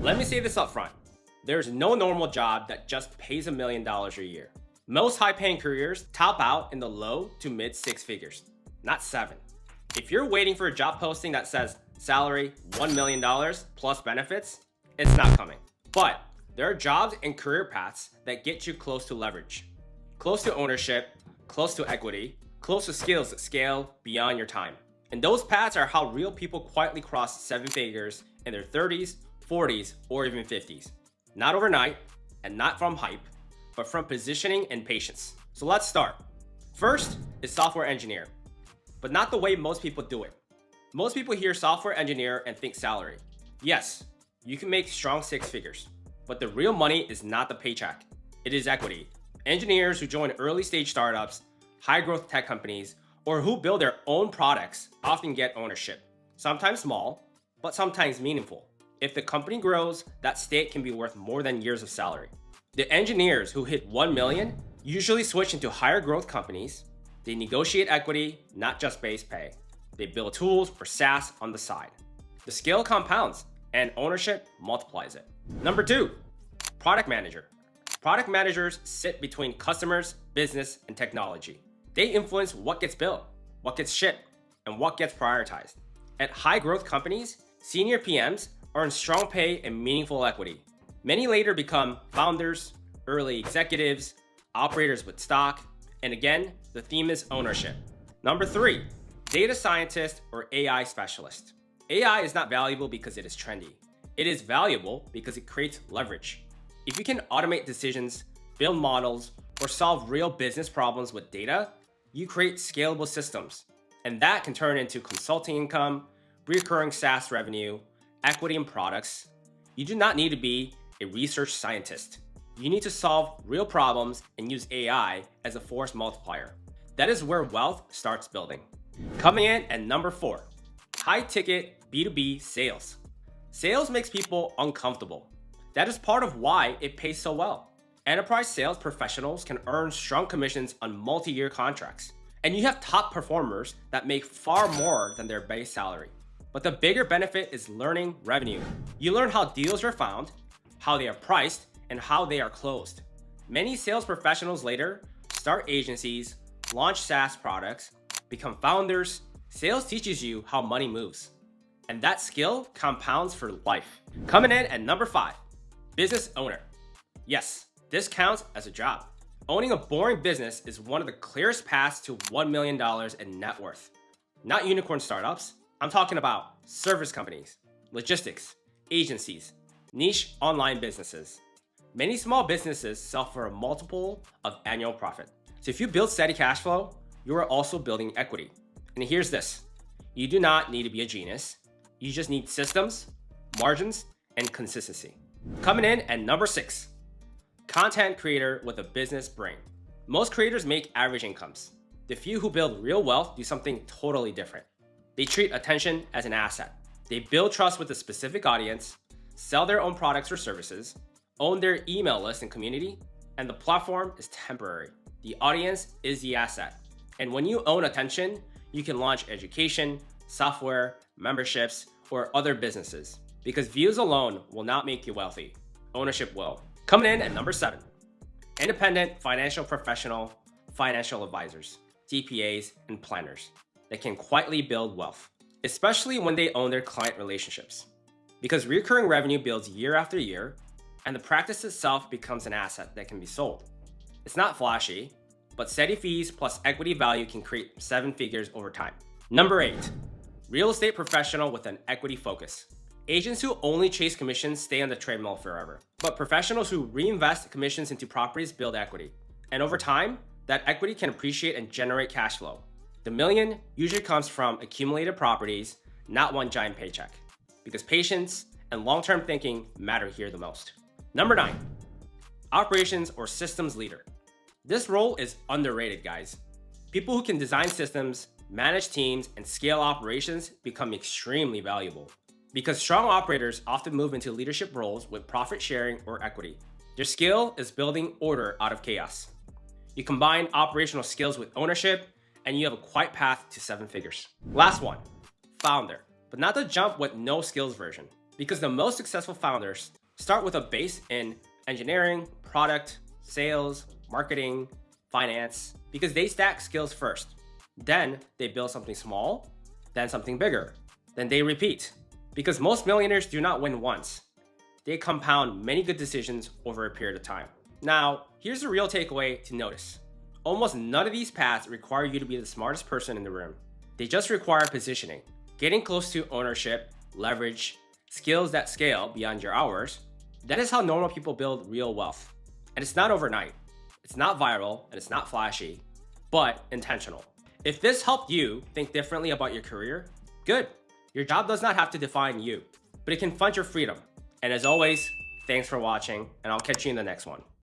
Let me say this up front. There's no normal job that just pays $1 million a year. Most high-paying careers top out in the low to mid six figures, not seven. If you're waiting for a job posting that says salary $1 million plus benefits, it's not coming. But there are jobs and career paths that get you close to leverage, close to ownership, close to equity, close to skills that scale beyond your time. And those paths are how real people quietly cross seven figures in their 30s, 40s, or even 50s. Not overnight and not from hype, but from positioning and patience. So let's start. First is software engineer, but not the way most people do it. Most people hear software engineer and think salary. Yes, you can make strong six figures, but the real money is not the paycheck. It is equity. Engineers who join early stage startups, high growth tech companies, or who build their own products often get ownership. Sometimes small, but sometimes meaningful. If the company grows, that stake can be worth more than years of salary. The engineers who hit 1 million usually switch into higher growth companies. They negotiate equity, not just base pay. They build tools or SaaS on the side. The scale compounds and ownership multiplies it. Number 2, product manager. Product managers sit between customers, business, and technology. They influence what gets built, what gets shipped, and what gets prioritized. At high growth companies, senior PMs earn strong pay and meaningful equity. Many later become founders, early executives, operators with stock, and again, the theme is ownership. Number 3, data scientist or AI specialist. AI is not valuable because it is trendy. It is valuable because it creates leverage. If you can automate decisions, build models, or solve real business problems with data, you create scalable systems. And that can turn into consulting income, recurring SaaS revenue, equity in products. You do not need to be a research scientist. You need to solve real problems and use AI as a force multiplier. That is where wealth starts building. Coming in at number 4, high ticket B2B sales. Sales makes people uncomfortable. That is part of why it pays so well. Enterprise sales professionals can earn strong commissions on multi-year contracts. And you have top performers that make far more than their base salary. But the bigger benefit is learning revenue. You learn how deals are found, how they are priced, and how they are closed. Many sales professionals later start agencies, launch SaaS products, become founders. Sales teaches you how money moves. And that skill compounds for life. Coming in at number 5, business owner. Yes, this counts as a job. Owning a boring business is one of the clearest paths to $1 million in net worth. Not unicorn startups. I'm talking about service companies, logistics, agencies, niche online businesses. Many small businesses sell for a multiple of annual profit. So if you build steady cash flow, you are also building equity. And here's this. You do not need to be a genius. You just need systems, margins, and consistency. Coming in at number 6, content creator with a business brain. Most creators make average incomes. The few who build real wealth do something totally different. They treat attention as an asset. They build trust with a specific audience, sell their own products or services, own their email list and community, and the platform is temporary. The audience is the asset. And when you own attention, you can launch education, software, memberships, or other businesses. Because views alone will not make you wealthy. Ownership will. Coming in at number 7, independent financial professional, financial advisors, CPAs, and planners that can quietly build wealth, especially when they own their client relationships. Because recurring revenue builds year after year, and the practice itself becomes an asset that can be sold. It's not flashy, but steady fees plus equity value can create 7 figures over time. Number 8, real estate professional with an equity focus. Agents who only chase commissions stay on the treadmill forever, but professionals who reinvest commissions into properties build equity. And over time, that equity can appreciate and generate cash flow. The million usually comes from accumulated properties, not one giant paycheck, because patience and long-term thinking matter here the most. Number 9, operations or systems leader. This role is underrated, guys. People who can design systems, manage teams, and scale operations become extremely valuable. Because strong operators often move into leadership roles with profit sharing or equity. Their skill is building order out of chaos. You combine operational skills with ownership, and you have a quiet path to 7 figures. Last one, founder, but not the jump with no skills version. Because the most successful founders start with a base in engineering, product, sales, marketing, finance, because they stack skills first. Then they build something small, then something bigger. Then they repeat. Because most millionaires do not win once. They compound many good decisions over a period of time. Now, here's the real takeaway to notice. Almost none of these paths require you to be the smartest person in the room. They just require positioning, getting close to ownership, leverage, skills that scale beyond your hours. That is how normal people build real wealth. And it's not overnight. It's not viral and it's not flashy, but intentional. If this helped you think differently about your career, good. Your job does not have to define you, but it can fund your freedom. And as always, thanks for watching, and I'll catch you in the next one.